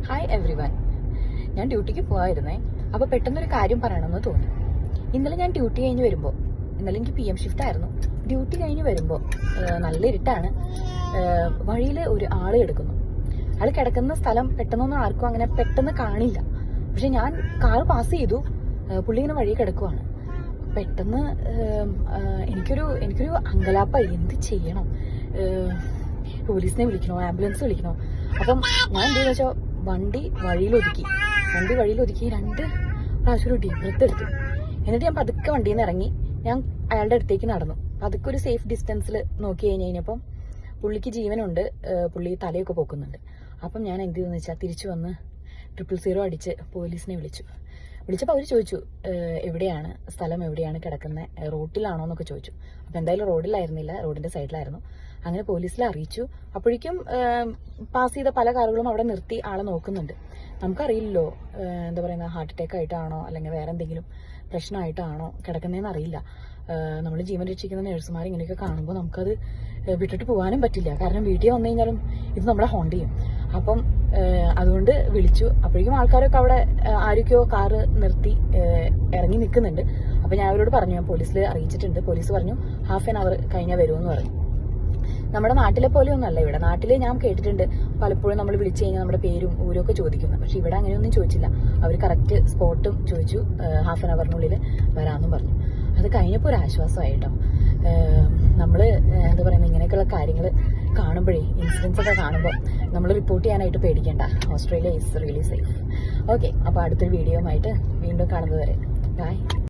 Hi every one. ഞാൻ ഡ്യൂട്ടിക്ക് പോകാതിരുന്നേ. അപ്പോൾ പെട്ടെന്നൊരു കാര്യം പറയണമെന്ന് തോന്നി. ഇന്നലെ ഞാൻ ഡ്യൂട്ടി കഴിഞ്ഞ് വരുമ്പോൾ, ഇന്നലെ എനിക്ക് PM ഷിഫ്റ്റ് ആയിരുന്നു. ഡ്യൂട്ടി കഴിഞ്ഞ് വരുമ്പോൾ നല്ല ഇരുട്ടാണ്. വഴിയിൽ ഒരു ആൾ കിടക്കുന്നു. ആൾ കിടക്കുന്ന സ്ഥലം പെട്ടെന്നൊന്നും ആർക്കും അങ്ങനെ പെട്ടെന്ന് കാണില്ല. പക്ഷെ ഞാൻ കാർ പാസ് ചെയ്തു. പുള്ളി ഇങ്ങനെ വഴി കിടക്കുവാണ്. പെട്ടെന്ന് എനിക്കൊരു അങ്കലാപ്പായി. എന്ത് ചെയ്യണം? പോലീസിനെ വിളിക്കണോ, ആംബുലൻസ് വിളിക്കണോ? അപ്പം ഞാൻ എന്താണെന്ന് വെച്ചാൽ വണ്ടി വഴിയിലൊതുക്കി 2 പ്രാവശ്യം ഒരു ഡീപ് ബ്രെത്ത് എടുത്തു. എന്നിട്ട് ഞാൻ പതുക്കെ വണ്ടിയിൽ നിന്ന് ഇറങ്ങി. ഞാൻ അയാളുടെ അടുത്തേക്ക് നടന്നു. പതുക്കെ ഒരു സേഫ് ഡിസ്റ്റൻസിൽ നോക്കി കഴിഞ്ഞപ്പം പുള്ളിക്ക് ജീവനുണ്ട്. പുള്ളി തലയൊക്കെ പോക്കുന്നുണ്ട്. അപ്പം ഞാൻ എന്ത് ചെയ്തെന്ന് വെച്ചാൽ തിരിച്ചു വന്ന് 000 അടിച്ച് പോലീസിനെ വിളിച്ചപ്പോൾ അവർ ചോദിച്ചു, എവിടെയാണ് സ്ഥലം, എവിടെയാണ് കിടക്കുന്നത്, റോഡിലാണോ എന്നൊക്കെ ചോദിച്ചു. അപ്പം എന്തായാലും റോഡിലായിരുന്നില്ല, റോഡിന്റെ സൈഡിലായിരുന്നു. അങ്ങനെ പോലീസിലെ അറിയിച്ചു. അപ്പോഴേക്കും പാസ് ചെയ്ത പല കാറുകളും അവിടെ നിർത്തി ആളെ നോക്കുന്നുണ്ട്. നമുക്കറിയില്ലല്ലോ, എന്താ പറയുക, ഹാർട്ട് അറ്റാക്ക് ആയിട്ടാണോ അല്ലെങ്കിൽ വേറെ എന്തെങ്കിലും പ്രശ്നമായിട്ടാണോ കിടക്കുന്നതെന്ന് അറിയില്ല. നമ്മൾ ജീവൻ രക്ഷിക്കുന്ന നഴ്സുമാർ ഇങ്ങനെയൊക്കെ കാണുമ്പോൾ നമുക്കത് വിട്ടിട്ട് പോകാനും പറ്റില്ല. കാരണം വീട്ടിൽ വന്നു കഴിഞ്ഞാലും ഇത് നമ്മളെ ഹോണ്ട് ചെയ്യും. അപ്പം അതുകൊണ്ട് വിളിച്ചു. അപ്പോഴേക്കും ആൾക്കാരൊക്കെ അവിടെ ആരൊക്കെയോ കാറ് നിർത്തി ഇറങ്ങി നിൽക്കുന്നുണ്ട്. അപ്പം ഞാൻ അവരോട് പറഞ്ഞു, ഞാൻ പോലീസിൽ അറിയിച്ചിട്ടുണ്ട്. പോലീസ് പറഞ്ഞു ½ an hour കഴിഞ്ഞാൽ വരുമെന്ന് പറഞ്ഞു. നമ്മുടെ നാട്ടിലെ പോലെ ഒന്നല്ല ഇവിടെ. നാട്ടിൽ ഞാൻ കേട്ടിട്ടുണ്ട് പലപ്പോഴും നമ്മൾ വിളിച്ചു കഴിഞ്ഞാൽ നമ്മുടെ പേരും ഊരും ഒക്കെ ചോദിക്കുന്നു. പക്ഷെ ഇവിടെ അങ്ങനെയൊന്നും ചോദിച്ചില്ല. അവർ കറക്റ്റ് സ്പോട്ടും ചോദിച്ചു. ½ an hour വരാമെന്നും പറഞ്ഞു. അത് കഴിഞ്ഞപ്പോൾ ഒരു ആശ്വാസമായിട്ടോ. നമ്മൾ എന്താ പറയുക, ഇങ്ങനെയൊക്കെയുള്ള കാര്യങ്ങൾ കാണുമ്പോഴേ, ഇൻസിഡൻസ് ഒക്കെ കാണുമ്പോൾ നമ്മൾ റിപ്പോർട്ട് ചെയ്യാനായിട്ട് പേടിക്കേണ്ട. Australia is really safe. Okay, അപ്പോൾ അടുത്തൊരു വീഡിയോയുമായിട്ട് വീണ്ടും കാണുന്നത് വരെ ബൈ.